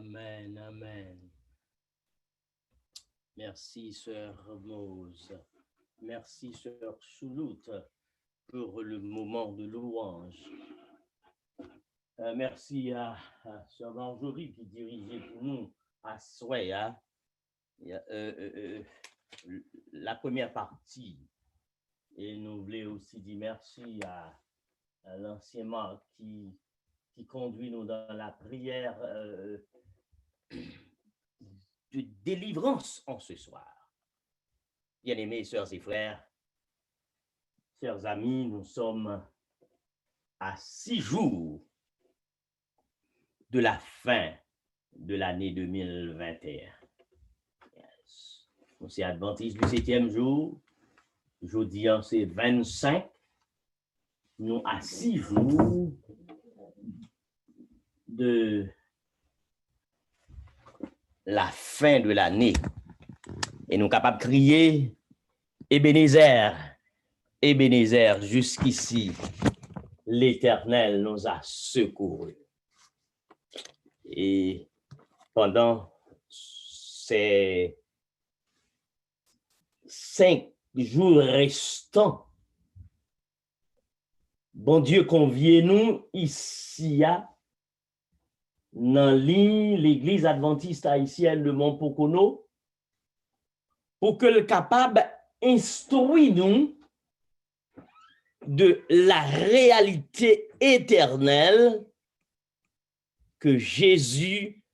Amen, amen. Merci, sœur Mose. Merci, sœur Souloute, pour le moment de louange. Merci à sœur Marjorie qui dirigeait pour nous à souhait la première partie. Et nous voulons aussi dire merci à l'ancien Marc qui conduit nous dans la prière de délivrance en ce soir. Bien-aimés sœurs et frères, chers amis, nous sommes à 6 jours de la fin de l'année 2021. Yes. On s'est adventiste du 7e jour. Jeudi, c'est 25. Nous à 6 jours de la fin de l'année. Et nous sommes capables de crier Ebenezer, Ebenezer, jusqu'ici, l'Éternel nous a secourus. Et pendant ces 5 jours restants, bon Dieu, convient-nous ici dans l'église adventiste haïtienne de Montpocono pour que le capable instruire nous de la réalité éternelle que Jésus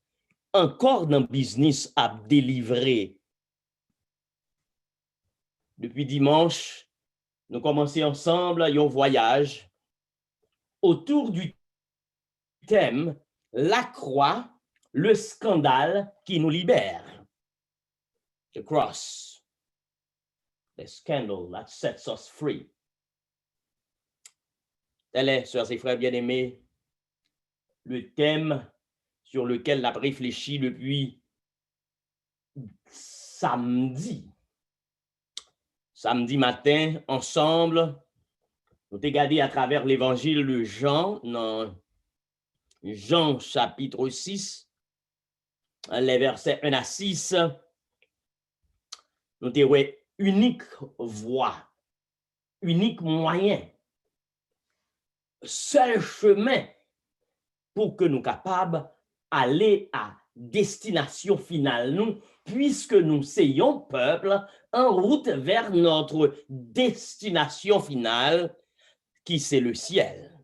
encore dans le business a délivré. Depuis dimanche, nous commençons ensemble un voyage autour du thème la croix, le scandale qui nous libère. The cross, the scandal that sets us free. Tel est, sœurs et frères bien-aimés, le thème sur lequel on a réfléchi depuis samedi. Samedi matin, ensemble, nous avons regardé à travers l'évangile de Jean, dans Jean chapitre 6, les versets 1 à 6, nous avons unique voie, unique moyen, seul chemin pour que nous capables d'aller à destination finale, nous, puisque nous soyons peuple en route vers notre destination finale, qui c'est le ciel.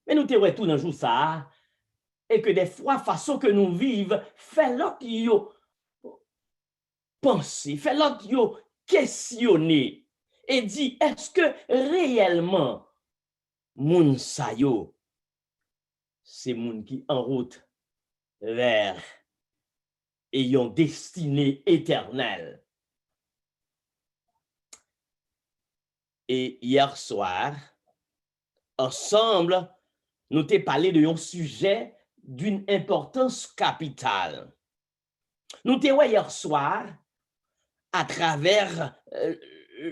Mais nous te tout dans jour ça, et que des fois, façon que nous vivons, fait l'autre yo penser, fait l'autre yo questionner, et dit, est-ce que réellement, moun sa yo, c'est moun qui en route vers ayant destinée éternelle. Et hier soir, ensemble, nous t'ai parlé de un sujet d'une importance capitale. Nous t'ai hier soir, à travers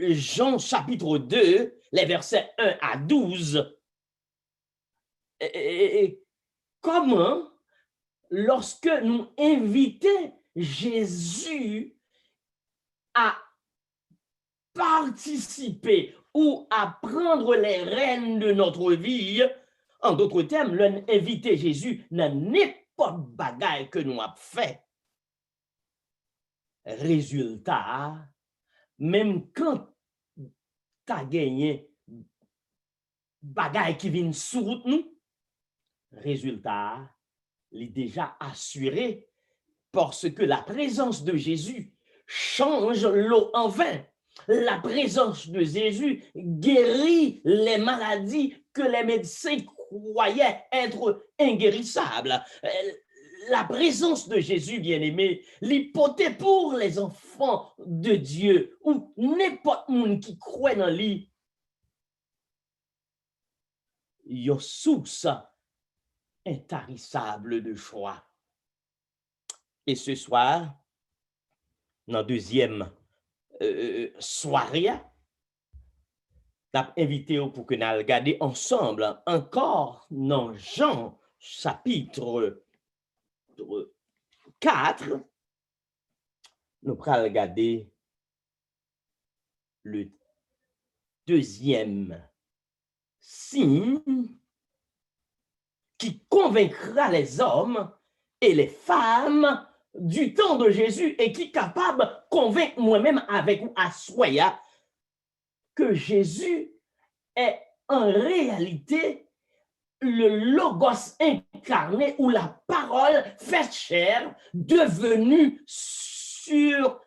Jean chapitre 2, les versets 1 à 12, comment, lorsque nous invitons Jésus à participer ou à prendre les rênes de notre vie, en d'autres termes, inviter Jésus dans n'importe bagaille que nous avons fait. Résultat, même quand tu as gagné bagaille qui vient sur route nous, résultat, il est déjà assuré parce que la présence de Jésus change l'eau en vin. La présence de Jésus guérit les maladies que les médecins croyaient être inguérissables. La présence de Jésus, bien-aimé, l'hypothèse pour les enfants de Dieu ou n'importe qui qui croit dans lui, il y a une source intarissable de joie. Et ce soir, dans la deuxième soirée, nous avons invité pour que nous regardions ensemble encore dans Jean chapitre 4, nous allons regarder le deuxième signe qui convaincra les hommes et les femmes du temps de Jésus et qui est capable de convaincre moi-même avec vous à Soya que Jésus est en réalité le logos incarné ou la parole faite chair devenue sur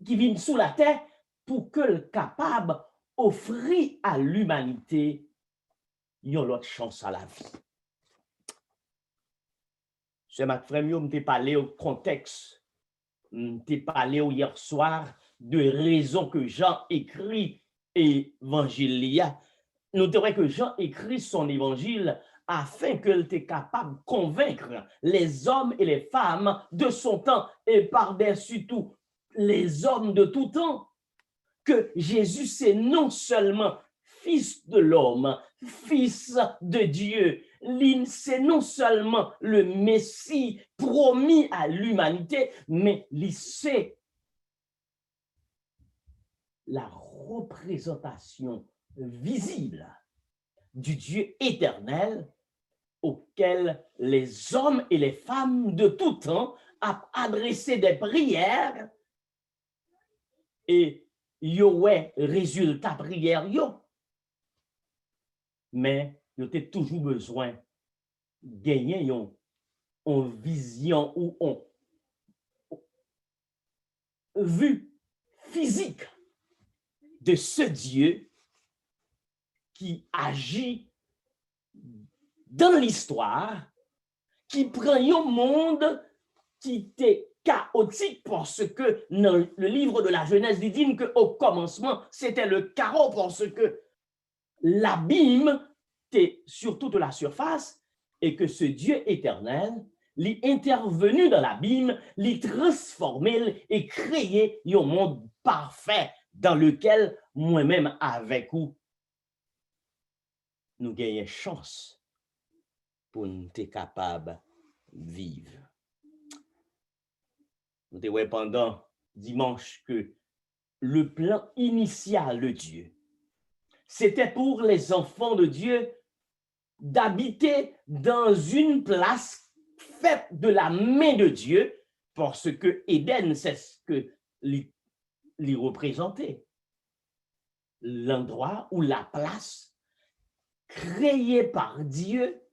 qui vient sous la terre pour que le capable offrir à l'humanité une autre chance à la vie. C'est ma frère, je t'ai parlé au contexte, je t'ai parlé hier soir de raisons que Jean écrit évangile. Nous devons que Jean écrit son évangile afin qu'il soit capable de convaincre les hommes et les femmes de son temps et par-dessus tout les hommes de tout temps que Jésus c'est non seulement fils de l'homme, fils de Dieu, c'est non seulement le Messie promis à l'humanité, mais c'est la représentation visible du Dieu éternel auquel les hommes et les femmes de tout temps ont adressé des prières et yo ouais résultat prière yo. Mais yo t'es toujours besoin gagner une vision ou une vue physique de ce Dieu qui agit dans l'histoire, qui prend un monde qui était chaotique parce que dans le livre de la Genèse, il dit qu'au commencement, c'était le chaos parce que l'abîme était sur toute la surface et que ce Dieu éternel, il est intervenu dans l'abîme, il transformé et créé un monde parfait dans lequel moi-même avec vous, nous gagnons chance pour nous être capables de vivre. Nous avons pendant dimanche que le plan initial de Dieu, c'était pour les enfants de Dieu d'habiter dans une place faite de la main de Dieu, parce que Éden, c'est ce que l'y représentait. L'endroit ou la place créée par Dieu,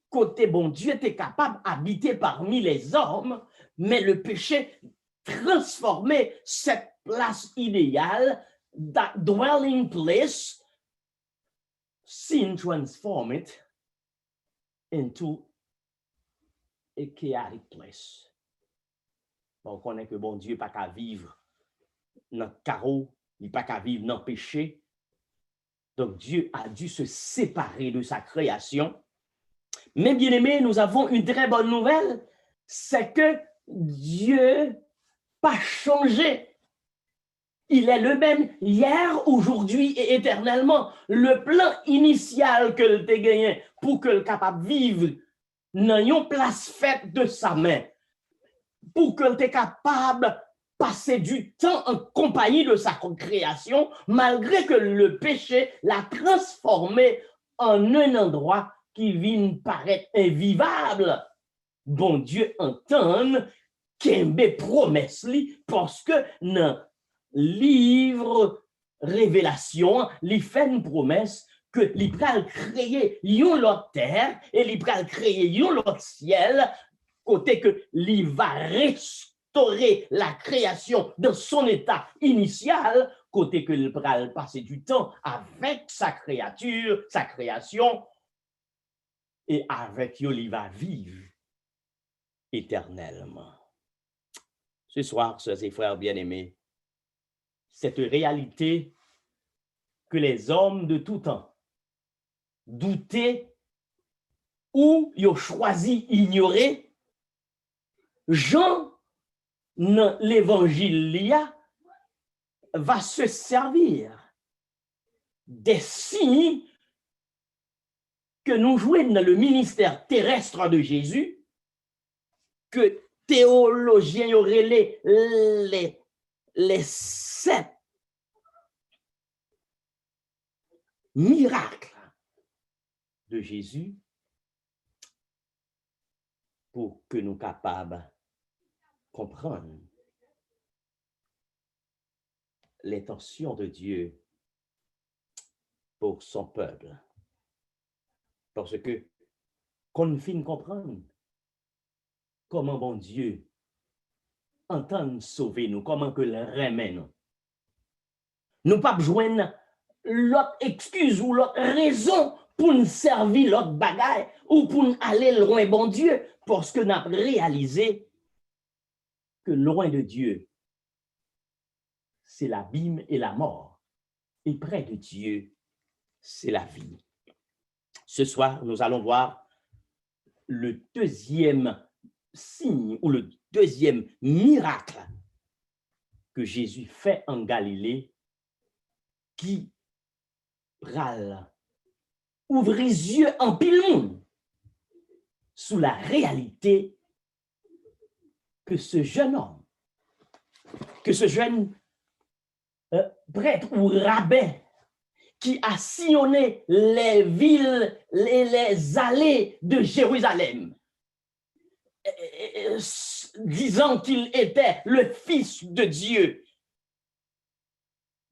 côté bon Dieu était capable d'habiter parmi les hommes, mais le péché transformait cette place idéale, that dwelling place, sin transform it into a chaotic place. On connaît que bon Dieu pas qu'à vivre dans le carreau, il pas qu'à vivre dans le péché. Donc Dieu a dû se séparer de sa création. Mais bien aimés, nous avons une très bonne nouvelle, c'est que Dieu pas changé. Il est le même hier, aujourd'hui et éternellement. Le plan initial que le t'ai gagné pour que le capable de vivre dans une place faite de sa main, pour que le t'ai capable de passer du temps en compagnie de sa création, malgré que le péché l'a transformé en un endroit qui vient paraître invivable. Bon Dieu entend qu'embe promesse li parce que dans livre Révélation, il fait une promesse que il pral créer une autre terre et il pral créer une autre ciel, côté que il va restaurer la création dans son état initial, côté que il pral passer du temps avec sa créature, sa création, et avec eux, il va vivre éternellement. Ce soir, sœurs et frères bien-aimés, cette réalité que les hommes de tout temps doutaient ou ils ont choisi ignorer, Jean, dans l'évangile, va se servir des signes que nous jouons dans le ministère terrestre de Jésus, que théologiens auraient les 7 miracles de Jésus pour que nous soyons capables de comprendre l'intention de Dieu pour son peuple. Parce que, qu'on finit comprendre comment bon Dieu entend sauver nous, comment que le remet nous. Nous ne pouvons pas joindre l'autre excuse ou l'autre raison pour nous servir l'autre bagaille ou pour nous aller loin bon Dieu, parce que nous avons réalisé que loin de Dieu, c'est l'abîme et la mort. Et près de Dieu, c'est la vie. Ce soir, nous allons voir le deuxième signe ou le deuxième miracle que Jésus fait en Galilée qui pral ouvre les yeux en pile monde sous la réalité que ce jeune homme, que ce jeune prêtre ou rabbin qui a sillonné les villes, les allées de Jérusalem, disant qu'il était le Fils de Dieu,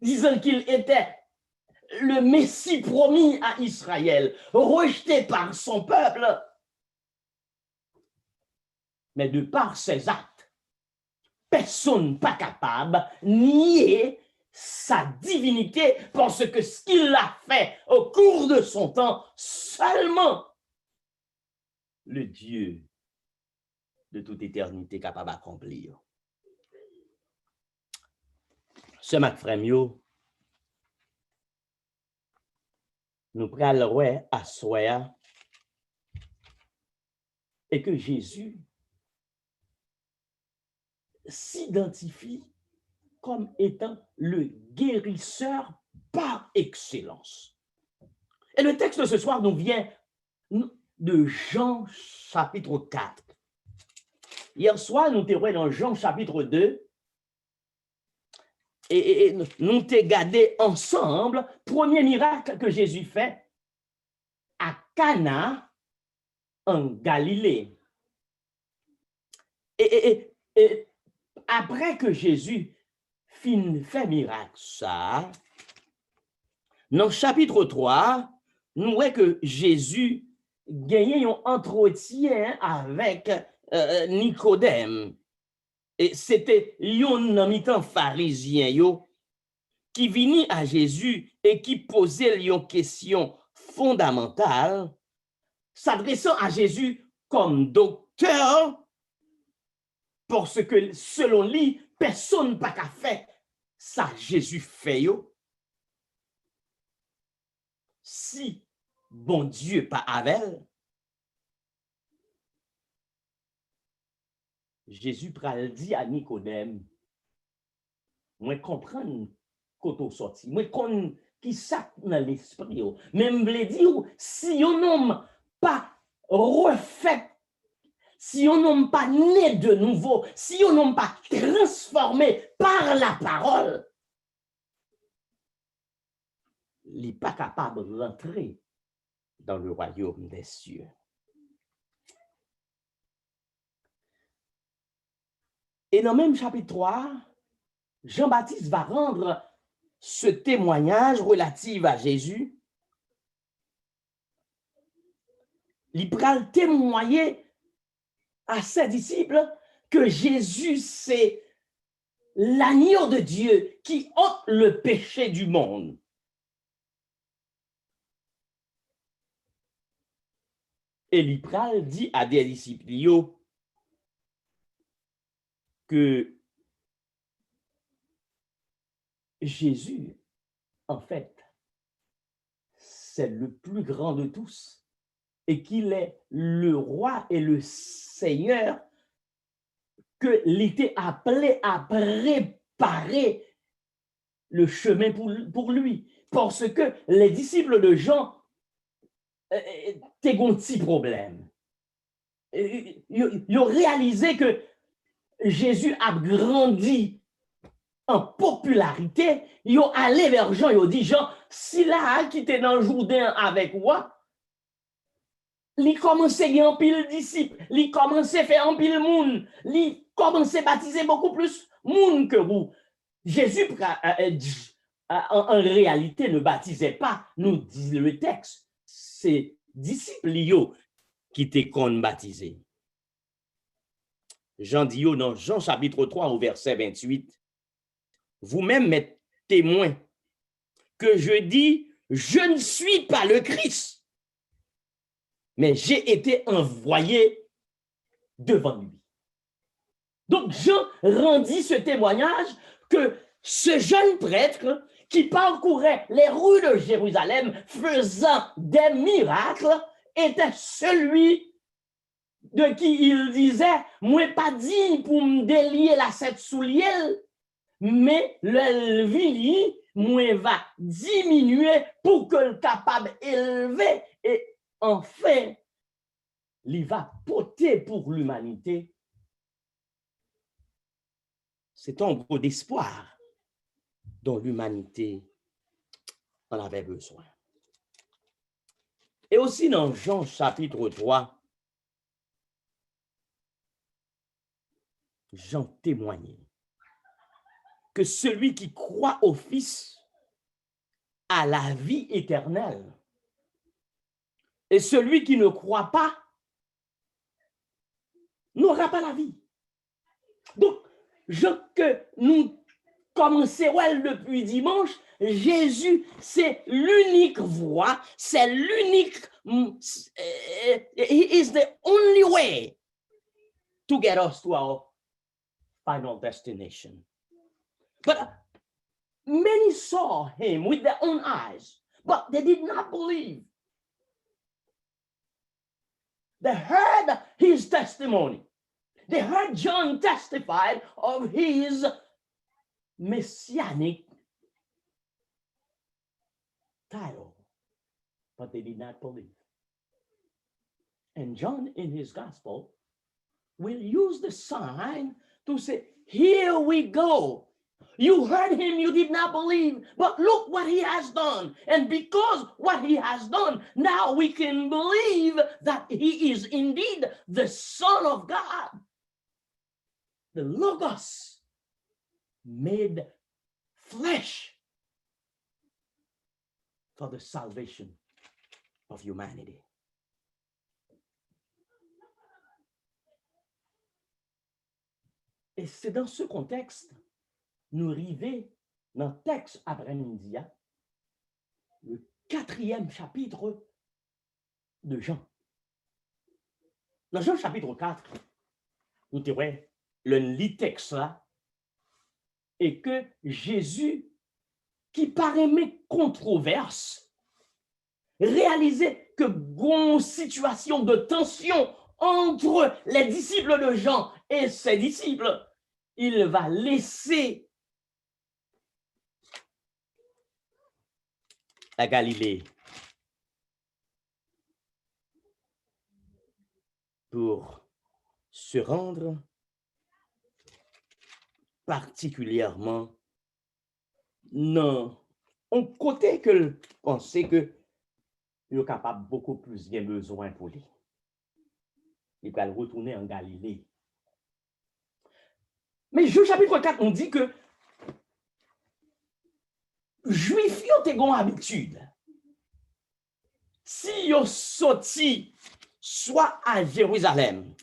disant qu'il était le Messie promis à Israël, rejeté par son peuple, mais de par ses actes, personne pas capable de nier sa divinité, parce que ce qu'il a fait au cours de son temps, seulement le Dieu de toute éternité capable d'accomplir. Ce matin, nous prenons à soi et que Jésus s'identifie comme étant le guérisseur par excellence. Et le texte de ce soir nous vient de Jean chapitre 4. Hier soir, nous étions dans Jean chapitre 2 et nous t'ai regardé ensemble, premier miracle que Jésus fait à Cana en Galilée. Et après que Jésus fait miracle ça, dans le chapitre 3, nous voyons que Jésus gagnait un entretien avec Nicodème. Et c'était un mi-temps pharisien qui venait à Jésus et qui posait une question fondamentale, s'adressant à Jésus comme docteur, parce que selon lui, personne n'a qu'à faire ça Jésus fait. Si bon Dieu pas avec, Jésus pral dit à Nicodème, moi comprendre quand on sorti, moi connais qui ça dans l'esprit, même me dire si un homme pas refait, si un homme pas né de nouveau, si un homme pas transformé par la parole, il n'est pas capable d'entrer dans le royaume des cieux. Et dans le même chapitre 3, Jean-Baptiste va rendre ce témoignage relatif à Jésus. Il va témoigner à ses disciples que Jésus, c'est l'agneau de Dieu qui ôte le péché du monde. Et l'Ipral dit à des disciples que Jésus, en fait, c'est le plus grand de tous et qu'il est le roi et le Seigneur que l'était appelé à préparer le chemin pour lui. Parce que les disciples de Jean t'es un petit problème. Ils ont réalisé que Jésus a grandi en popularité. Ils ont allé vers Jean, ils ont dit, Jean, si là qui était dans le Jourdain avec moi, il commençait à faire un pile disciples, il commençait à faire un pile monde, il commençait à baptiser beaucoup plus monde que vous. Jésus, en réalité, ne baptisait pas, nous dit le texte, c'est disciples qui étaient baptisés. Jean dit dans Jean chapitre 3 au verset 28, vous-même êtes témoins que je dis, je ne suis pas le Christ, mais j'ai été envoyé devant lui. Donc Jean rendit ce témoignage que ce jeune prêtre qui parcourait les rues de Jérusalem faisant des miracles était celui de qui il disait, moi pas dit pour me délier la cette soulier, mais le vili, moi va diminuer pour que le capable élever et enfin, il va porter pour l'humanité. C'est un gros d'espoir dont l'humanité en avait besoin. Et aussi dans Jean chapitre 3, Jean témoignait que celui qui croit au Fils a la vie éternelle. Et celui qui ne croit pas n'aura pas la vie. Donc, que nous commençons depuis dimanche, Jésus, c'est l'unique voie, c'est l'unique, he is the only way to get us to our final destination. But many saw him with their own eyes, but they did not believe. They heard his testimony. They heard John testify of his messianic title, but they did not believe. And John, in his gospel, will use the sign to say, here we go. You heard him, you did not believe, but look what he has done. And because what he has done, now we can believe that he is indeed the Son of God. The Logos made flesh for the salvation of humanity. Et c'est dans ce contexte, nous arrivons dans le texte après-midi, le 4e chapitre de Jean. Dans Jean chapitre 4, nous dirons le texte là, et que Jésus, qui paraît controverse, réalisait que une situation de tension entre les disciples de Jean et ses disciples, il va laisser la Galilée pour se rendre particulièrement non, on côté que penser que il est capable beaucoup plus bien besoin pour lui. Il va retourner en Galilée. Mais Jean chapitre 4, on dit que Juifs ont une habitude. Si ils sorti soit à Jérusalem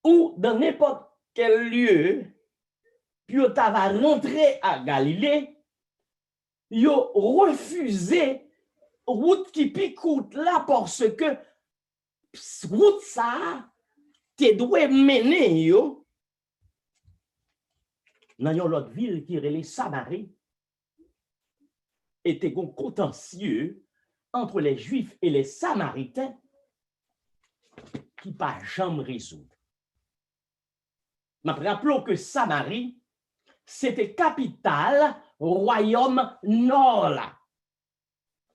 ou dans n'importe quel lieu, puis ils va rentrer à Galilée, ils ont refusé route qui picoute là parce que route ça te doit mener yo dans une autre ville qui est les Samarie, était un contentieux entre les Juifs et les Samaritains qui pas jamais résoudre. Mais rappelons que Samarie, c'était capitale royaume nord là.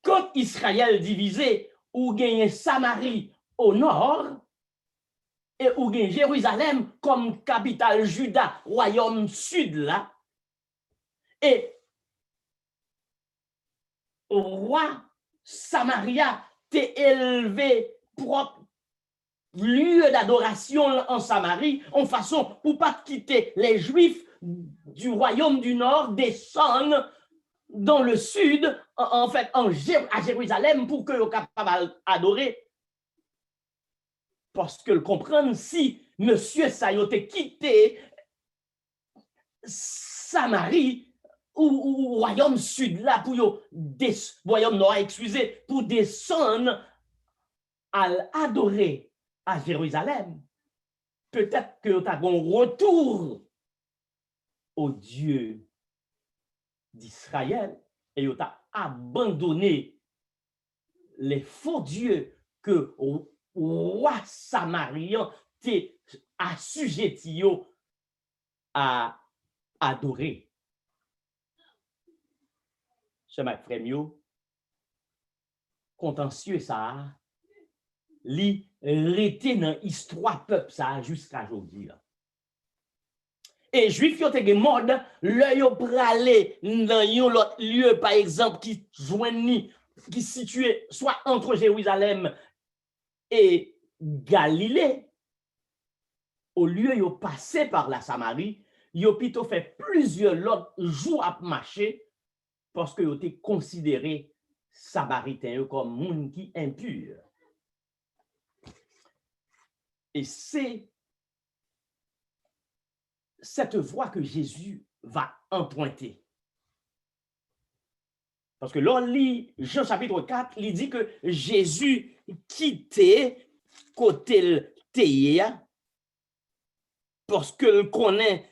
quand Israël divisé, ou gagne Samarie au nord, et ou gagne Jérusalem comme capitale Juda, royaume sud là, et roi Samaria t'est élevé propre lieu d'adoration en Samarie, en façon pour pas quitter les Juifs du royaume du Nord, descendent dans le sud, en fait, à Jérusalem, pour que soient capables d'adorer. Parce que comprendre si monsieur Sayote quitté Samarie ou royaume sud là pour royaume nord, excusez, pour descendre à adorer à Jérusalem. Peut-être que tu as un retour au Dieu d'Israël et tu as abandonné les faux dieux que roi samarien t'est assujetti à adorer. Ce frère, contentieux ça, li rete dans l'histoire peuple ça jusqu'à aujourd'hui. Et juif yo te gen mode, le yo pralé dans yon l'autre lieu par exemple qui joignit qui situé soit entre Jérusalem et Galilée, au lieu yo passer par la Samarie, yo plutôt fait plusieurs autres jours à marcher parce que yo te considéré Samaritain comme moun qui impur. Et c'est cette voie que Jésus va emprunter. Parce que l'on lit Jean chapitre 4, il dit que Jésus quittait côté Théa parce que connaît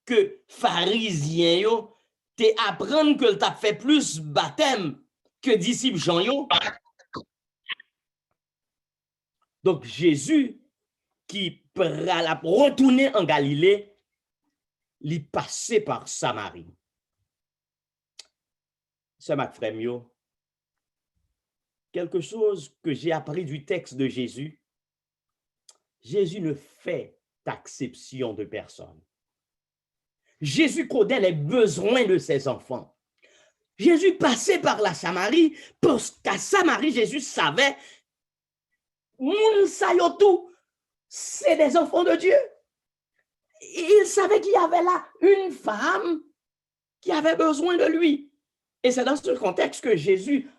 que pharisien yo te apprendre que t'a fait plus baptême que disciple Jean yo. Donc Jésus qui la retourner en Galilée, il passait par Samarie. C'est ma frère mio. Quelque chose que j'ai appris du texte de Jésus, Jésus ne fait exception de personne. Jésus connaît les besoins de ses enfants. Jésus passait par la Samarie parce qu'à Samarie, Jésus savait, moun sa yo tout, c'est des enfants de Dieu. Il savait qu'il y avait là une femme qui avait besoin de lui. Et c'est dans ce contexte que Jésus,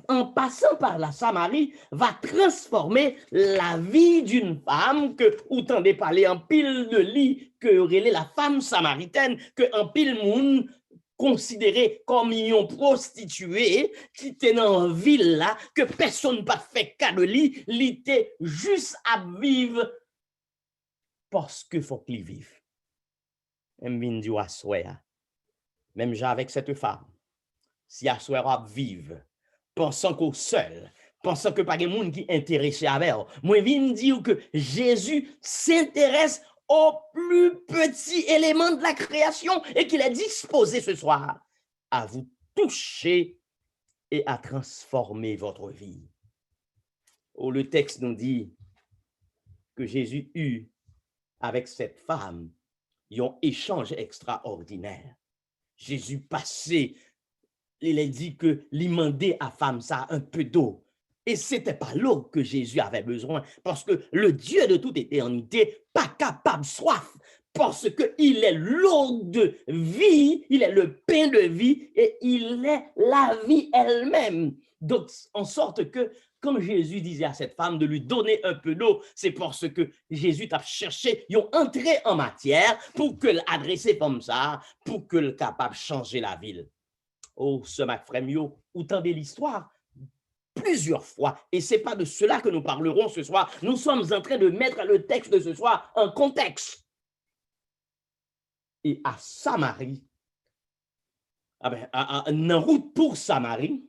en passant par la Samarie, va transformer la vie d'une femme que, ou tendez parler en pile de lit, que relait la femme samaritaine, que en pile moun considéré comme une prostituée qui était dans une ville là, que personne n'a fait cas de lit, il était juste à vivre parce que faut qu'il vive. Même avec cette femme, si à soir vive, pensant qu'au seul, pensant que pas de monde qui intéressé avec elle, moi viens dire que Jésus s'intéresse au plus petit élément de la création et qu'il est disposé ce soir à vous toucher et à transformer votre vie. Oh, le texte nous dit que Jésus eut avec cette femme un échange extraordinaire. Jésus passait, il a dit que il demandait à femme ça un peu d'eau. Et ce n'était pas l'eau que Jésus avait besoin, parce que le Dieu de toute éternité, pas capable de soif, parce qu'il est l'eau de vie, il est le pain de vie, et il est la vie elle-même. Donc, en sorte que, quand Jésus disait à cette femme de lui donner un peu d'eau, c'est parce que Jésus t'a cherché, ils ont entré en matière pour que l'adresser comme ça, pour que le capable de changer la ville. Oh, ce Macfremio, autant de l'histoire, plusieurs fois, et c'est pas de cela que nous parlerons ce soir. Nous sommes en train de mettre le texte de ce soir en contexte. Et à Samarie, en route pour Samarie,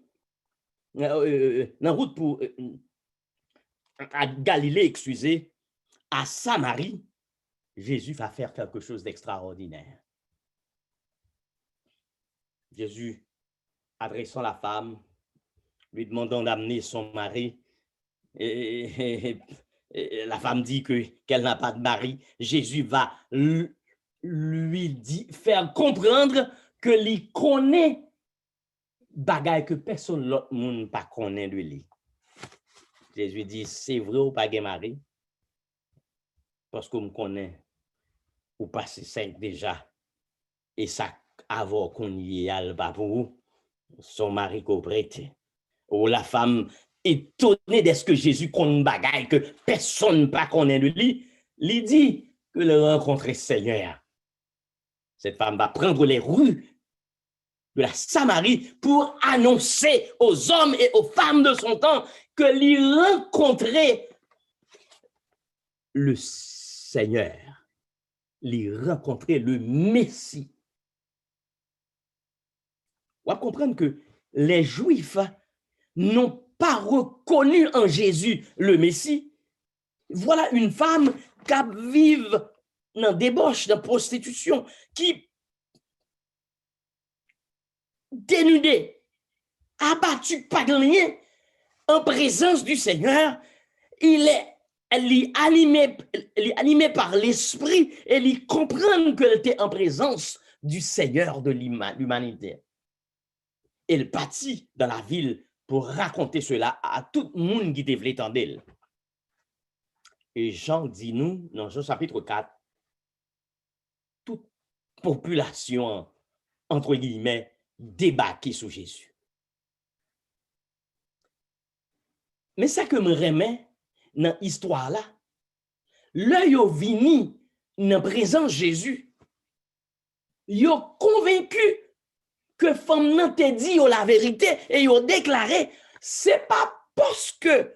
en route pour à Galilée, excusez, à Samarie, Jésus va faire quelque chose d'extraordinaire. Jésus, adressant la femme, lui demandant d'amener son mari. Et la femme dit qu'elle n'a pas de mari. Jésus va faire comprendre que lui connaît bagaille que personne l'autre monde pas connaît de lui. Jésus dit, c'est vrai ou pas de mari? Parce que me connaît ou passé 5 déjà. Et ça, avant qu'on y aille pas pour son mari qu'on prête. Ou la femme étonnée de ce que Jésus connaît bagaille que personne pas connaît de lui, lui dit que le rencontrer Seigneur. Cette femme va prendre les rues de la Samarie pour annoncer aux hommes et aux femmes de son temps que lui rencontrer le Seigneur, lui rencontrer le Messie. On va comprendre que les Juifs n'ont pas reconnu en Jésus le Messie. Voilà une femme qui vive dans débauche, dans prostitution, qui dénudée, abattue, pas rien, en présence du Seigneur, elle est animée par l'esprit et il comprend qu'elle était en présence du Seigneur de l'humanité. Elle partit dans la ville pour raconter cela à tout le monde qui devait entendre d'elle. Et Jean dit nous, dans Jean chapitre 4, toute population, entre guillemets, débarquée sur Jésus. Mais ça que me remet dans l'histoire là, l'œil au vini dans présence Jésus, yo convaincu que femme nan te dit la vérité et yo déclaré c'est pas parce que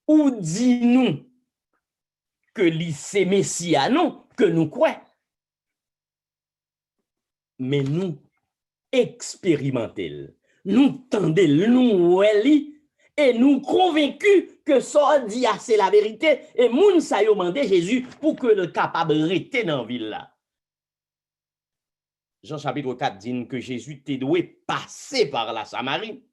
ou dit nous que c'est Messia non que nous croyons, mais nous expérimentons, nous tendons, nous oueli et nous convaincus que ça dit c'est la vérité et moun sa yo mandé Jésus pour que le capable rester dans la ville là. Jean chapitre 4 dit que Jésus était doué passer par la Samarie.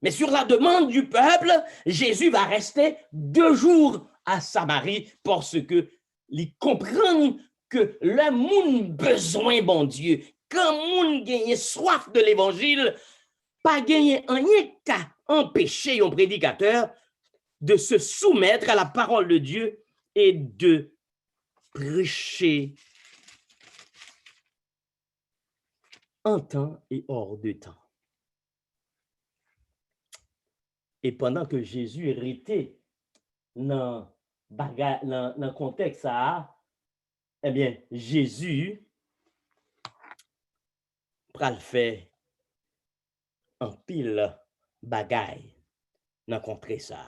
Mais sur la demande du peuple, Jésus va rester 2 jours à Samarie parce que il comprend que le monde besoin bon Dieu, quand monde gagne soif de l'évangile, pas gagner rien qu'à empêcher un prédicateur de se soumettre à la parole de Dieu et de prêcher en temps et hors de temps. Et pendant que Jésus était dans le contexte, eh bien, Jésus pral fait en pile bagaille dans contrer ça.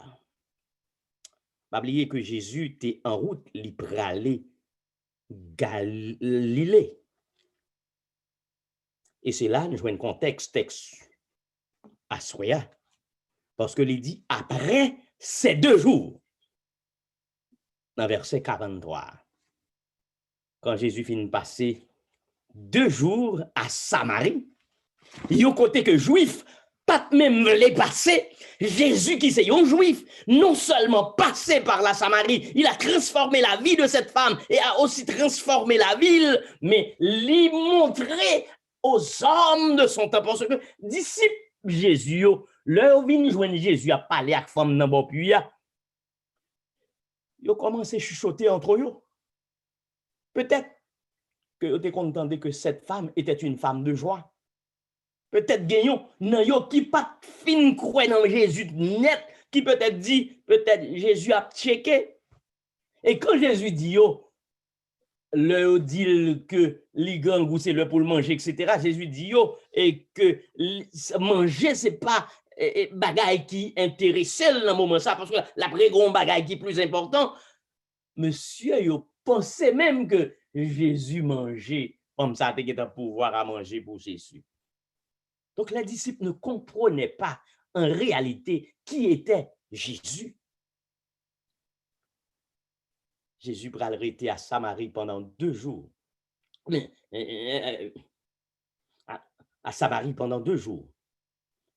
Pas oublier que Jésus était en route, il pralait Galilée. Et c'est là, nous jouons un contexte à Soya. Parce que il dit, après ces 2 jours, dans verset 43, quand Jésus finit de passer 2 jours à Samarie, il y a un côté que juif, pas même les passer, Jésus qui c'est un juif, non seulement passé par la Samarie, il a transformé la vie de cette femme et a aussi transformé la ville, mais lui montrer aux hommes de son temps, parce que disciples Jésus, leur vini joindre Jésus à parler avec femme dans bon puits, ils ont commencé à chuchoter entre eux. Peut-être que vous êtes content que cette femme était une femme de joie. Peut-être gagnons nan yo qui pas fin croire dans Jésus net, qui peut-être dit, peut-être Jésus a checké. Et quand Jésus dit yo, le dit que les gangou c'est le pour le manger, etc. Jésus dit yo, et que manger c'est pas bagaille qui intéresse dans le moment ça, parce que la très grande bagaille qui est plus important, monsieur yo pensait même que Jésus mangeait comme ça, il a pouvoir à manger pour Jésus. Donc les disciples ne comprenaient pas en réalité qui était Jésus. Jésus pral rester à Samarie pendant 2 jours. À Samarie pendant 2 jours.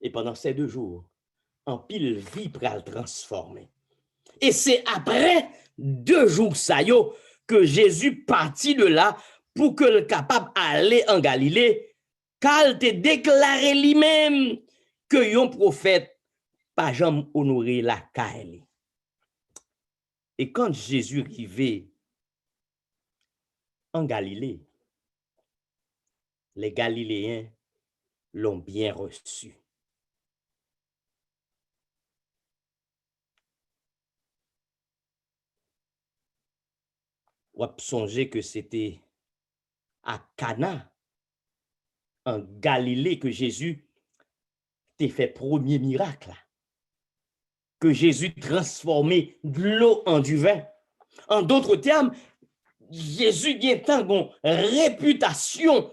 Et pendant ces 2 jours, en pile vie pral transformer. Et c'est après 2 jours ça yo que Jésus partit de là pour que le capable aller en Galilée, car te déclaré lui-même que yon prophète pas jamais honoré la caille. Et quand Jésus arrivait en Galilée, les Galiléens l'ont bien reçu. On songer que c'était à Cana, en Galilée, que Jésus t'a fait premier miracle. Que Jésus transformait de l'eau en du vin. En d'autres termes, Jésus a une réputation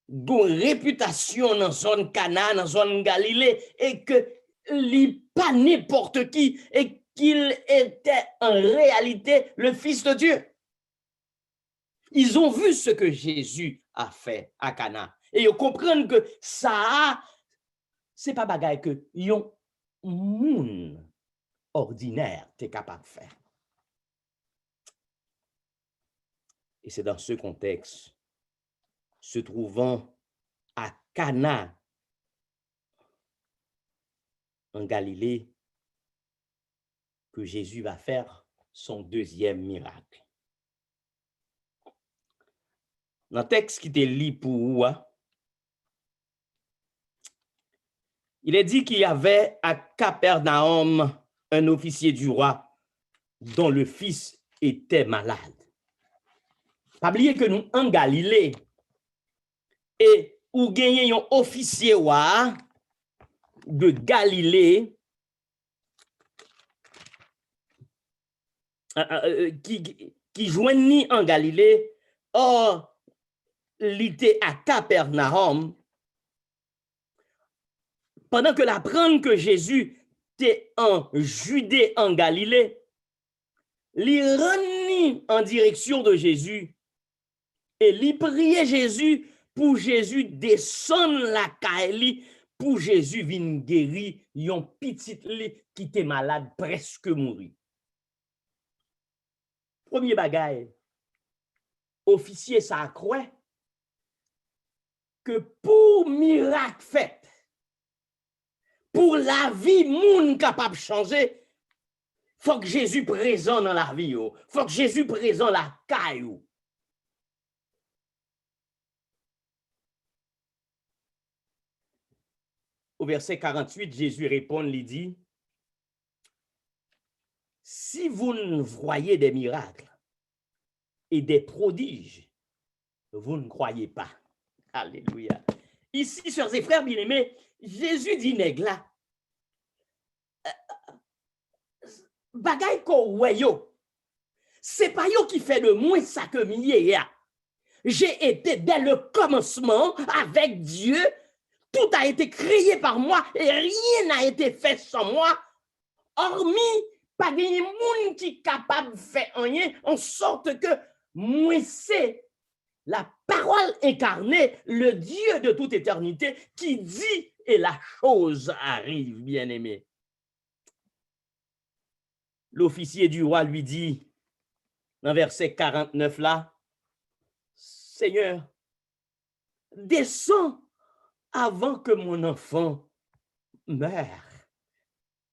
dans la zone Cana, dans la zone Galilée, et que il pas n'importe qui, et qu'il était en réalité le Fils de Dieu. Ils ont vu ce que Jésus a fait à Cana. Et ils comprennent que ça, c'est pas bagaille que yon moun ordinaire t'es capable de faire. Et c'est dans ce contexte, se trouvant à Cana, en Galilée, que Jésus va faire son deuxième miracle. Dans le texte qui te lit pour vous, il est dit qu'il y avait à Capernaum un officier du roi dont le fils était malade. Pas oublier que nous en Galilée et où gagnait un officier roi de Galilée qui joignit en Galilée, or il était à Capernaum, pendant que l'apprendre que Jésus était en Judée, en Galilée, il renit en direction de Jésus et il priait Jésus pour Jésus descendre la caille, pour Jésus vienne guérir yon petit qui était malade, presque mourir. Premier bagaille, officier ça croit que pour miracle fait, pour la vie moun capable de changer, faut que Jésus présent dans la vie, faut que Jésus présent la caillou. Au verset 48, Jésus répond, il dit, si vous ne voyez des miracles et des prodiges, vous ne croyez pas. Alléluia. Ici, sœurs et frères bien-aimés, Jésus dit nèg là, bagay ko wè yo, c'est pas yo qui fait de moi ça que miye ya. J'ai été dès le commencement avec Dieu, tout a été créé par moi et rien n'a été fait sans moi, hormis pas de monde qui capable de faire rien en sorte que moi c'est la parole incarnée, le Dieu de toute éternité qui dit et la chose arrive, bien-aimé. L'officier du roi lui dit, dans verset 49 là, Seigneur, descends avant que mon enfant meure.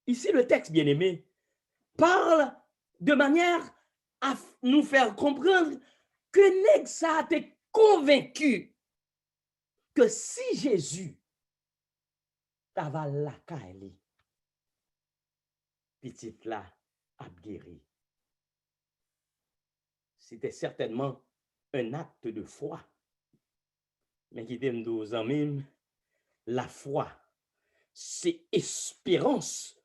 Ici, le texte, bien-aimé, parle de manière à nous faire comprendre que nèg ça a été convaincu que si Jésus t'ava la caille, petite là a guéri. C'était certainement un acte de foi. Mais qui t'aime nos amis, la foi, c'est espérance.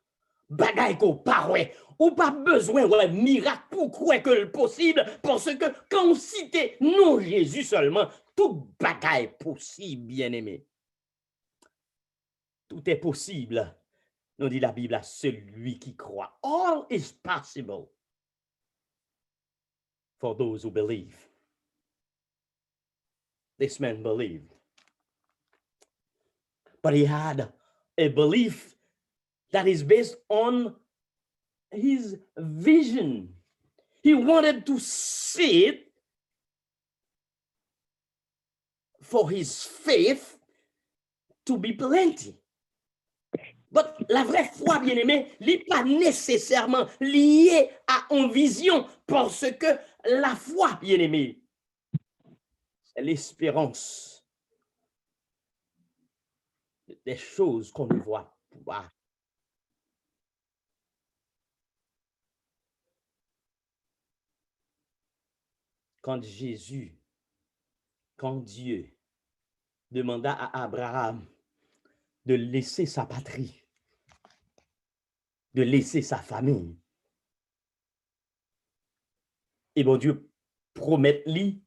Bagay ko pa wè, ou pas besoin de miracle pour croire que le possible, parce que quand on cite non Jésus seulement, tout bagay possible, bien-aimé. Tout est possible, nous dit la Bible à celui qui croit. All is possible for those who believe. This man believed. But he had a belief that is based on his vision. He wanted to see it for his faith to be plenty. But la vraie foi, bien-aimé, n'est pas nécessairement liée à une vision, parce que la foi, bien-aimé, c'est l'espérance des choses qu'on ne voit pas. Quand Dieu demanda à Abraham de laisser sa patrie, de laisser sa famille, et bon Dieu promet lui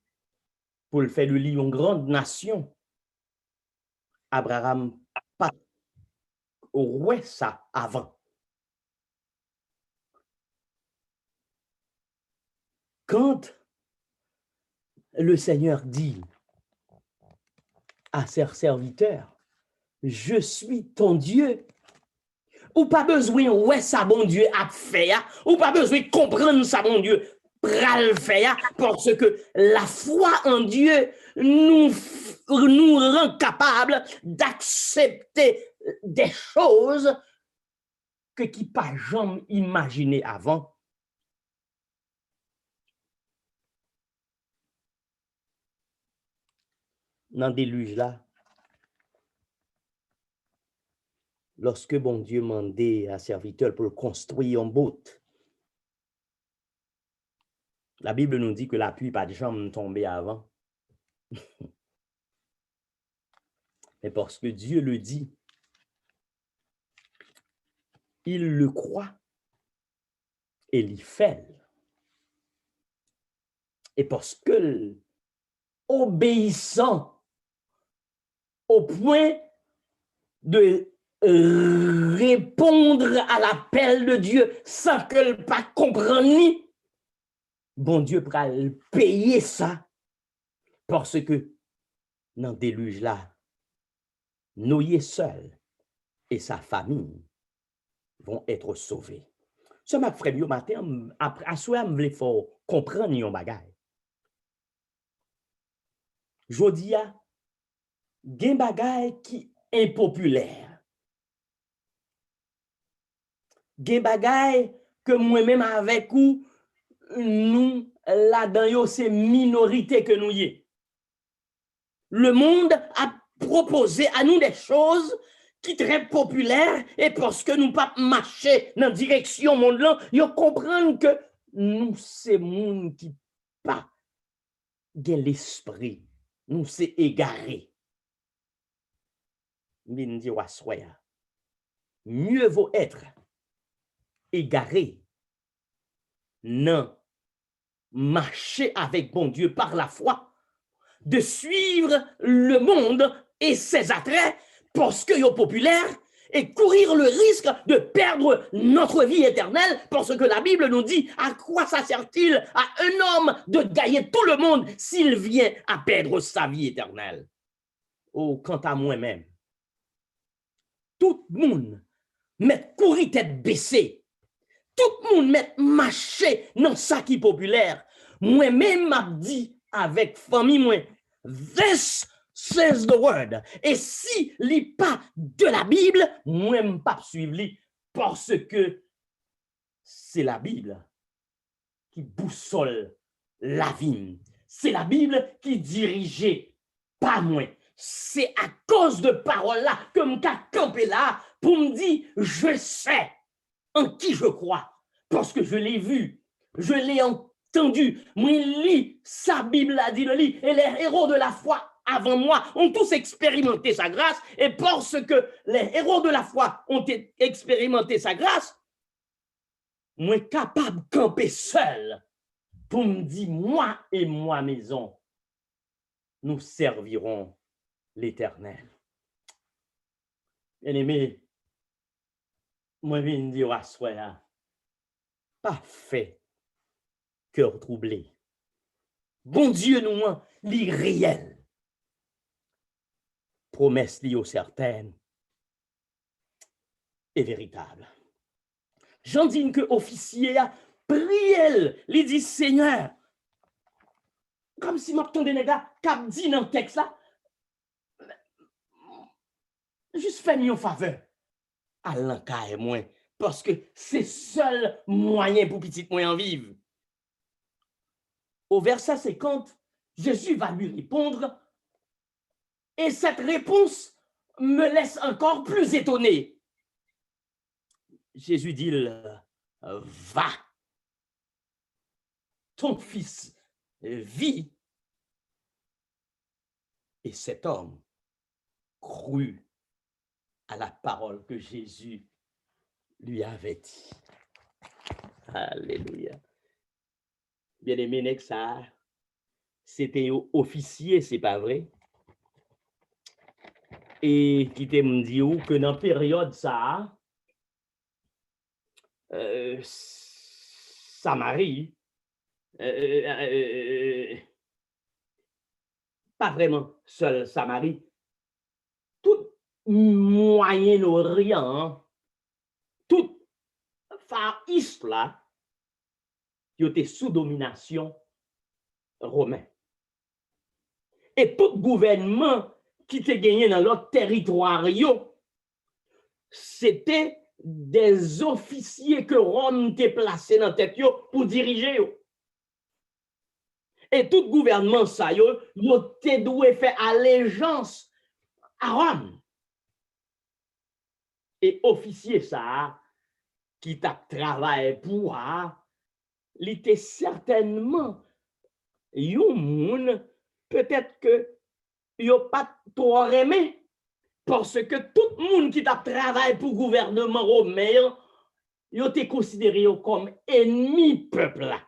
pour le faire de lui une grande nation, Abraham pas ouais ça avant. Quand le Seigneur dit à ses serviteurs, je suis ton Dieu, ou pas besoin ouais ça bon Dieu a fait, ou pas besoin de comprendre ça bon Dieu pral faire, parce que la foi en Dieu nous rend capable d'accepter des choses que qui pas jamais imaginé avant. Dans le déluge là, lorsque bon Dieu mandait à serviteur pour construire une botte, la Bible nous dit que la pluie pas de jamais tombée avant. Mais parce que Dieu le dit, il le croit et l'y fait. Et parce que obéissant au point de répondre à l'appel de Dieu sans que le pas comprenne, bon Dieu pourra payer ça, parce que dans le déluge là, Noé seul et sa famille vont être sauvés. Ce m'a frère yo matin après à soir m'vle faut comprendre yon bagay. Jodi a gen bagay qui impopulaire. Gen bagay que moi-même avec ou nous là-dedans yo c'est minorité que nous y. Le monde a proposé à nous des choses qui très populaires, et parce que nous pas marcher dans direction monde là, yo comprendre que nous c'est monde qui pas gen l'esprit, nous c'est égaré. Min di waswaya. Mieux vaut être égaré, non marcher avec bon Dieu par la foi, de suivre le monde et ses attraits parce que yo populaire, et courir le risque de perdre notre vie éternelle, parce que la Bible nous dit à quoi ça sert-il à un homme de gagner tout le monde s'il vient à perdre sa vie éternelle. Oh, quant à moi-même, tout le monde met courir tête baissée, tout le monde met marcher dans ça qui est populaire. Moi-même m'a dit avec famille moi, this says the word. Et si li pas de la Bible, moi m'm pas suivre li, parce que c'est la Bible qui boussole la vie. C'est la Bible qui dirigeait pas moi. C'est à cause de paroles là que m'ka campé là pour me dire je sais en qui je crois, parce que je l'ai vu, je l'ai entendu. Moi lis sa Bible a dit le lit, et les héros de la foi avant moi ont tous expérimenté sa grâce, et parce que les héros de la foi ont expérimenté sa grâce, moi capable de camper seul pour me dire moi et moi maison, nous servirons l'Éternel. Bien-aimé, moi je viens dire à soi, pas fait cœur troublé. Bon Dieu nous li réel. Promesse li au certaine. et véritable. J'en dis que officier a prié, il dit Seigneur, comme si m'entendait les gars, cap dit dans le texte là, juste fais une faveur à l'encaille moins, parce que c'est seul moyen pour petit moyen vivre. Au verset 50, Jésus va lui répondre, et cette réponse me laisse encore plus étonné. Jésus dit, va, ton fils vit. Et cet homme crut à la parole que Jésus lui avait dit. Alléluia. Bien-aimé, Nexa, c'était officier, c'est pas vrai? Et qui te me dit que dans la période ça, Samarie, pas vraiment seul Samarie, tout Moyen-Orient, tout Far East là, qui était sous domination romaine. Et tout gouvernement qui te gagné dans l'autre territoire, c'était des officiers que Rome t'a placé dans tête pour diriger. Et tout gouvernement, ça, yo te doué faire allégeance à Rome. Et officier, ça, qui t'a travaillé pour, il était certainement yon moun, peut-être que yo pas trop aimé. Parce que tout le monde qui t'a travaillé pour le gouvernement romain, il été considéré comme ennemi peuple là.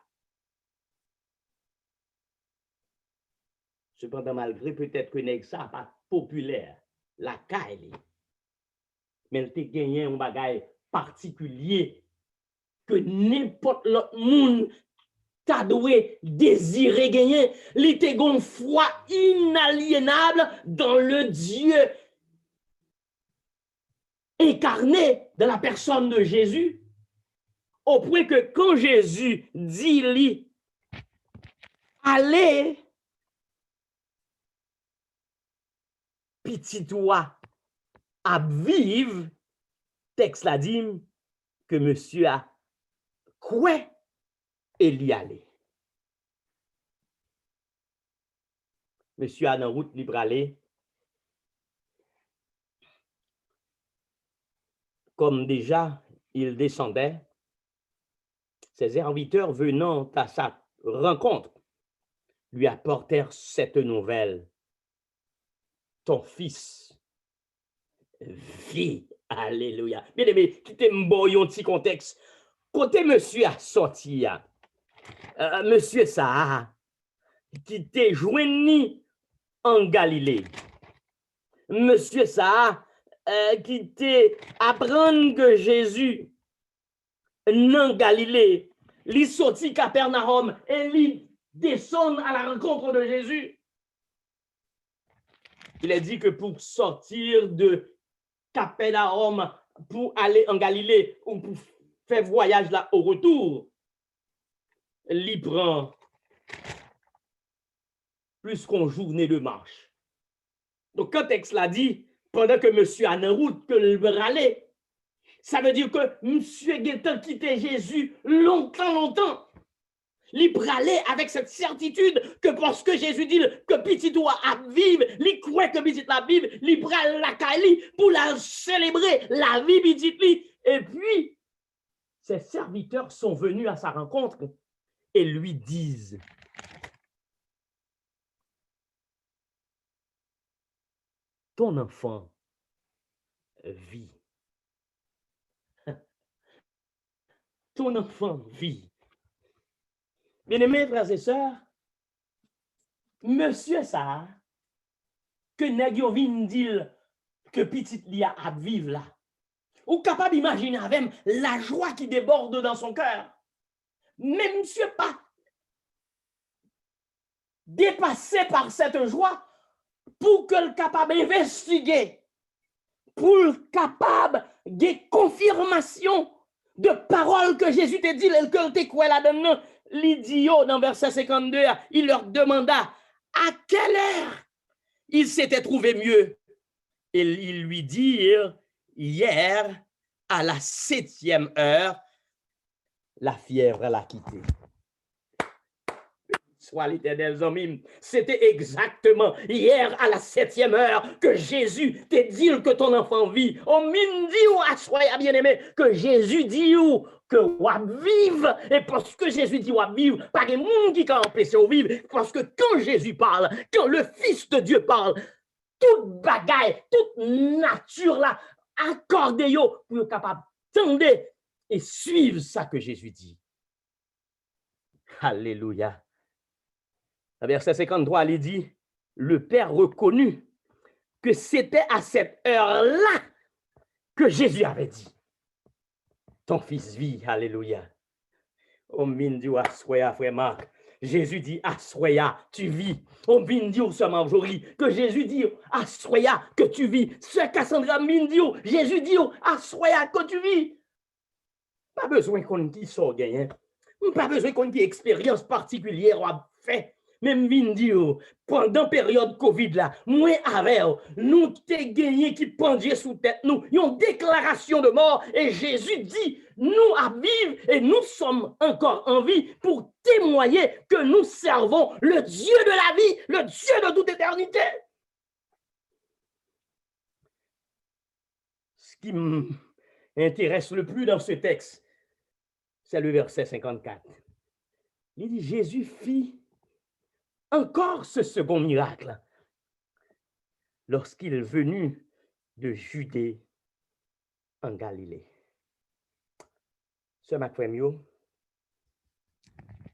Cependant, malgré peut-être que ça pas populaire, la caille, mais il a gagné un bagage particulier que n'importe l'autre monde t'a doué désirer gagner. Il était une foi inaliénable dans le Dieu incarné dans la personne de Jésus, au point que quand Jésus dit lui, allez, petit toi, à vivre, texte la dit que monsieur a quoi et l'y aller. Monsieur a dans route libre aller, comme déjà il descendait, ses serviteurs venant à sa rencontre lui apportèrent cette nouvelle. Ton fils vit. Alléluia. Bien aimé, qui t'aime un petit contexte. Côté monsieur a sorti, monsieur ça, qui t'est joint en Galilée. Monsieur ça, qui t'est apprendre que Jésus en Galilée, il sorti Capernaum et il descend à la rencontre de Jésus. Il a dit que pour sortir de Capernaum pour aller en Galilée ou pour faire voyage là au retour, il prend plus qu'une journée de marche. Donc, quand le texte l'a dit, pendant que monsieur a en route, que le râler, ça veut dire que monsieur Guetan quitté Jésus longtemps. Il pralait avec cette certitude que parce que Jésus dit que petit doit vivre, il croit que petit la vivre, il pral la caille pour la célébrer la vie petit. Et puis, ses serviteurs sont venus à sa rencontre et lui disent, ton enfant vit. Ton enfant vit. Bien-aimés frères et sœurs, monsieur ça, que nèg yo vin dire que petit li a vivre là. Ou capable d'imaginer avec la joie qui déborde dans son cœur. Mais monsieur pas dépassé par cette joie pour que le capable d'investiguer, pour le capable des confirmations de paroles que Jésus te dit, que te quoi là-dedans. L'idiot, dans verset 52, il leur demanda à quelle heure il s'était trouvé mieux. Et ils lui dirent, hier, à la 7e heure, la fièvre l'a quitté. Soit l'Éternel, amis, c'était exactement hier à la 7e heure que Jésus te dit que ton enfant vit. Au midi ou à soya bien-aimé, que Jésus dit que wa vive. Et parce que Jésus dit wa vive, pas de monde qui a empêché de vivre. Parce que quand Jésus parle, quand le Fils de Dieu parle, toute bagaille, toute nature là, accordez yo pour être capable d'entendre et suivre ça que Jésus dit. Alléluia. Verset 53, il dit, le Père reconnut que c'était à cette heure-là que Jésus avait dit, ton fils vit, alléluia. Au mindi ou assoya, frère Marc, Jésus dit, assoya, tu vis. Au mindi ou seulement aujourd'hui, que Jésus dit, assoya, que tu vis. Ce Cassandra mindi ou, Jésus dit, assoya, que tu vis. Pas besoin qu'on qui soit gagné. Pas besoin qu'on ait expérience particulière ou fait. Même mindi pendant période Covid là, moi avec nous t'ai gagné qui pendait sous tête nous, une déclaration de mort et Jésus dit nous à vivre et nous sommes encore en vie pour témoigner que nous servons le Dieu de la vie, le Dieu de toute éternité. Ce qui m'intéresse le plus dans ce texte, c'est le verset 54. Il dit Jésus fit encore ce second miracle lorsqu'il est venu de Judée en Galilée. Ce matin,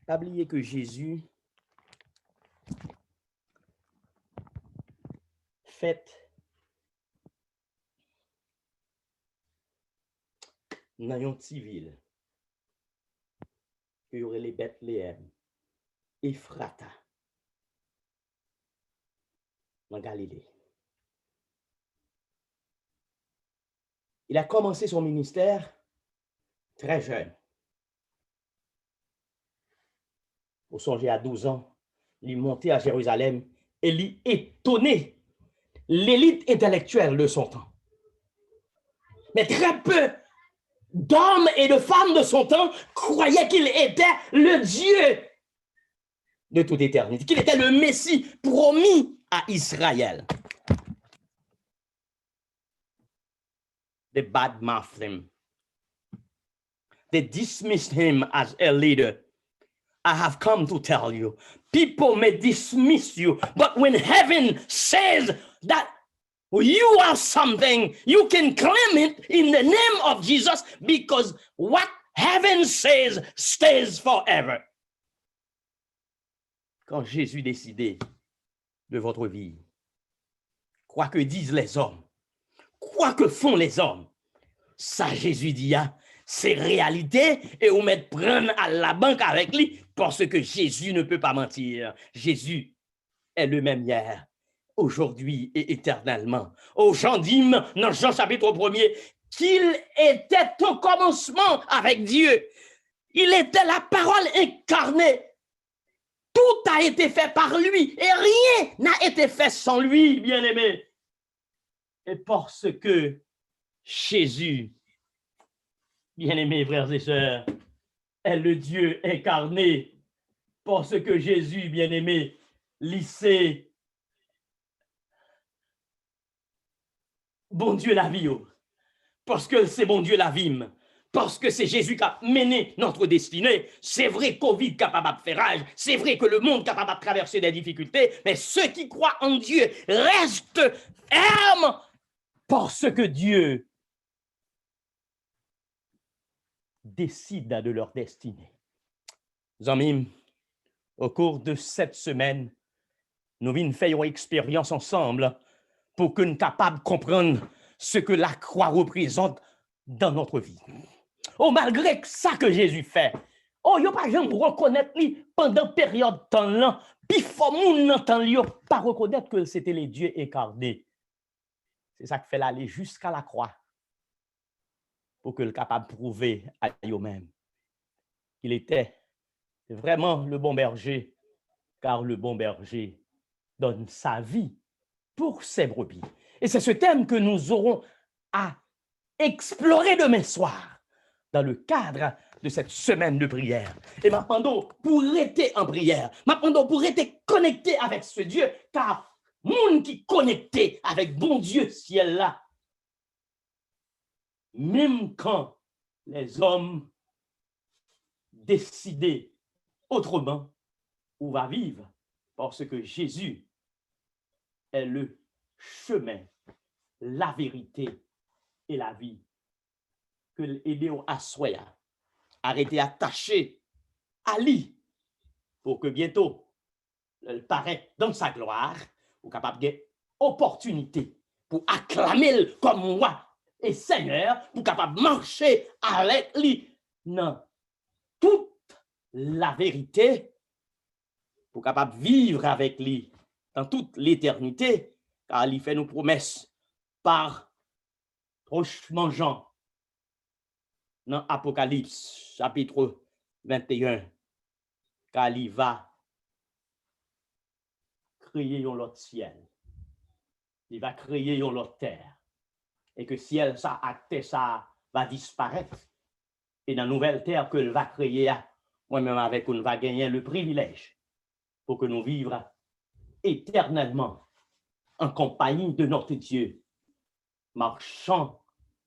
pas oublier que Jésus fait dans une petite ville il y aurait les Bethléem, Ephrata, en Galilée. Il a commencé son ministère très jeune. Vous songez à 12 ans, il est monté à Jérusalem et il étonnait l'élite intellectuelle de son temps. Mais très peu d'hommes et de femmes de son temps croyaient qu'il était le Dieu de toute éternité, qu'il était le Messie promis à Israël. They badmouthed him. They dismissed him as a leader. I have come to tell you, people may dismiss you, but when heaven says that you are something, you can claim it in the name of Jesus because what heaven says stays forever. Quand Jésus décidait de votre vie, quoi que disent les hommes, quoi que font les hommes, ça Jésus dit, c'est réalité et on met prendre à la banque avec lui parce que Jésus ne peut pas mentir. Jésus est le même hier, aujourd'hui et éternellement. Aux gens disent dans Jean chapitre 1er qu'il était au commencement avec Dieu. Il était la parole incarnée. Tout a été fait par lui et rien n'a été fait sans lui, bien-aimé. Et parce que Jésus, bien-aimés frères et sœurs, est le Dieu incarné, parce que Jésus, bien-aimé, lycée, bon Dieu la vie, parce que c'est bon Dieu la vie, parce que c'est Jésus qui a mené notre destinée. C'est vrai Covid capable de faire rage, c'est vrai que le monde capable de traverser des difficultés, mais ceux qui croient en Dieu restent fermes parce que Dieu décide de leur destinée. Amis, au cours de cette semaine, nous venons faire une expérience ensemble pour que nous soyons capables de comprendre ce que la croix représente dans notre vie. Oh, malgré ça que Jésus fait, oh, il n'y a pas jamais reconnaître lui pendant période de temps là, puis il faut pas reconnaître que c'était les dieux incarnés. C'est ça qui fait l'aller jusqu'à la croix. pour que le capable prouver à eux-mêmes qu'il était vraiment le bon berger, car le bon berger donne sa vie pour ses brebis. Et c'est ce thème que nous aurons à explorer demain soir dans le cadre de cette semaine de prière. Et maintenant, pour rester en prière, maintenant, pour rester connecté avec ce Dieu, car monde qui connecté avec bon Dieu ciel là, même quand les hommes décident autrement, on va vivre parce que Jésus est le chemin, la vérité et la vie. Que l'aider à soi, arrêter attaché à lui pour que bientôt, il paraît dans sa gloire, ou capable de opportunité pour acclamer comme moi et Seigneur, pour capable marcher avec lui dans toute la vérité, pour capable vivre avec lui dans toute l'éternité, car il fait nos promesses par prochement Jean dans Apocalypse chapitre 21, car il va créer un autre ciel, il va créer une autre terre, et que ciel ça, terre ça va disparaître, et dans la nouvelle terre que va créer, moi-même avec on va gagner le privilège pour que nous vivions éternellement en compagnie de notre Dieu, marchant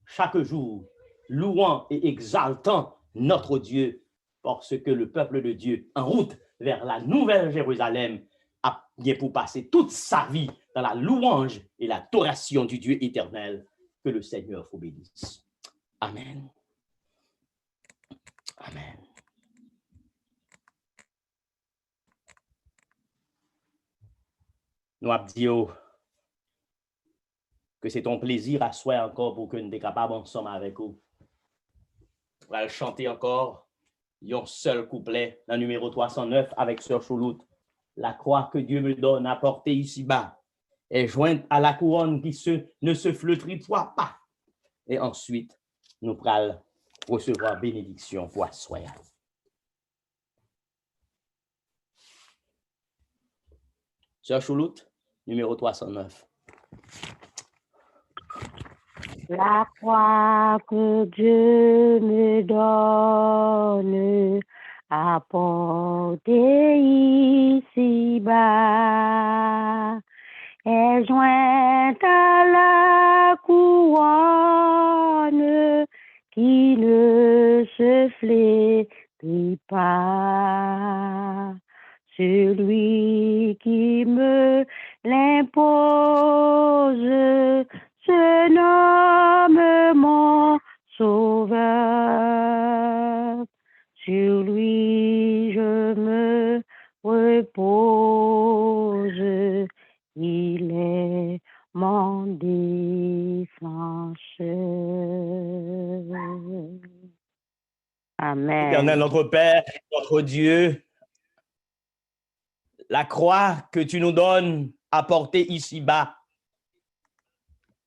chaque jour, louant et exaltant notre Dieu, parce que le peuple de Dieu, en route vers la nouvelle Jérusalem, a bien pour passer toute sa vie dans la louange et l'adoration du Dieu éternel. Que le Seigneur vous bénisse. Amen. Amen. Nous avons dit que c'est ton plaisir à soi encore pour que nous soyons capables ensemble avec vous. On va chanter encore un seul couplet, le numéro 309 avec Sœur Chouloute. La croix que Dieu me donne à porter ici-bas est jointe à la couronne qui ne se flétrit pas. Et ensuite, nous pourrons recevoir bénédiction pour soi. Sœur Chouloute, numéro 309. La croix que Dieu me donne à porter ici-bas est jointe à la couronne qui ne se flétrit pas. Celui qui me l'impose se nomme mon sauveur. Sur lui je me repose. Il est mon défenseur. Amen. Éternel, notre Père, notre Dieu, la croix que tu nous donnes à porter ici-bas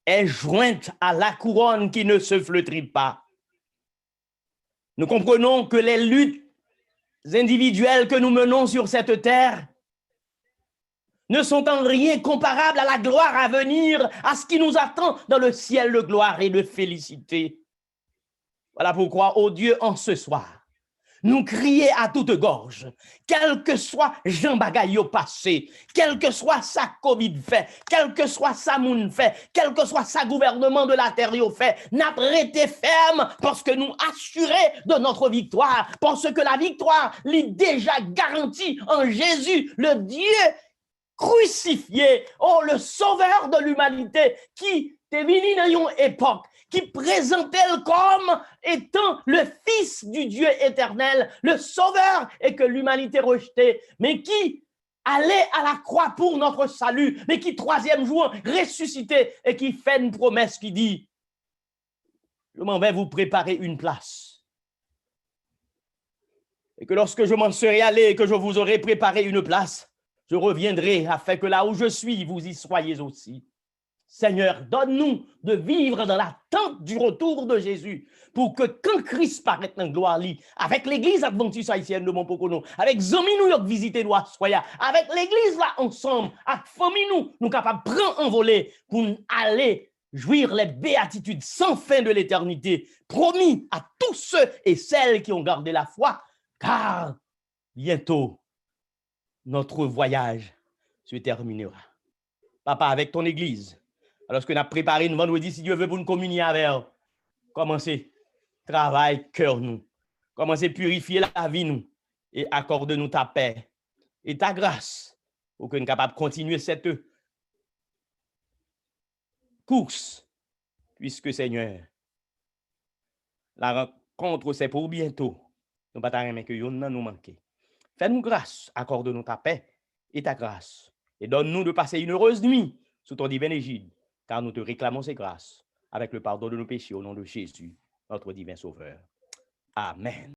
est jointe à la couronne qui ne se flétrit pas. Nous comprenons que les luttes individuelles que nous menons sur cette terre ne sont en rien comparables à la gloire à venir, à ce qui nous attend dans le ciel de gloire et de félicité. Voilà pourquoi, ô Dieu, en ce soir, nous crier à toute gorge, quel que soit Jean Bagay au passé, quel que soit sa Covid fait, quel que soit sa moun fait, quel que soit sa gouvernement de la terre au fait, n'a prêté ferme parce que nous assurés de notre victoire, parce que la victoire l'est déjà garantie en Jésus, le Dieu crucifié, oh le sauveur de l'humanité qui est venu dans une époque qui présentait comme étant le Fils du Dieu éternel, le Sauveur, et que l'humanité rejetait, mais qui allait à la croix pour notre salut, mais qui, troisième jour, ressuscité, et qui fait une promesse qui dit, je m'en vais vous préparer une place. Et que lorsque je m'en serai allé et que je vous aurai préparé une place, je reviendrai afin que là où je suis, vous y soyez aussi. Seigneur, donne-nous de vivre dans l'attente du retour de Jésus pour que quand Christ paraît en gloire, avec l'église adventiste haïtienne de Montpocono, avec Zomi New York visiter Loa Soya, avec l'église là ensemble, avec famille nous capables de prendre un volet pour aller jouir les béatitudes sans fin de l'éternité, promis à tous ceux et celles qui ont gardé la foi, car bientôt, notre voyage se terminera. Papa, avec ton église, alors que nous avons préparé une vendredi, si Dieu veut, pour nous communier avec eux, commencez, travaille cœur nous, commencez purifier la vie nous, et accorde-nous ta paix et ta grâce, pour que nous soyons capables de continuer cette course, puisque Seigneur, la rencontre c'est pour bientôt. Nous ne pouvons pas que nous manquer. Fais-nous grâce, accorde-nous ta paix et ta grâce, et donne-nous de passer une heureuse nuit sous ton divin égide, car nous te réclamons ces grâces avec le pardon de nos péchés au nom de Jésus, notre divin Sauveur. Amen.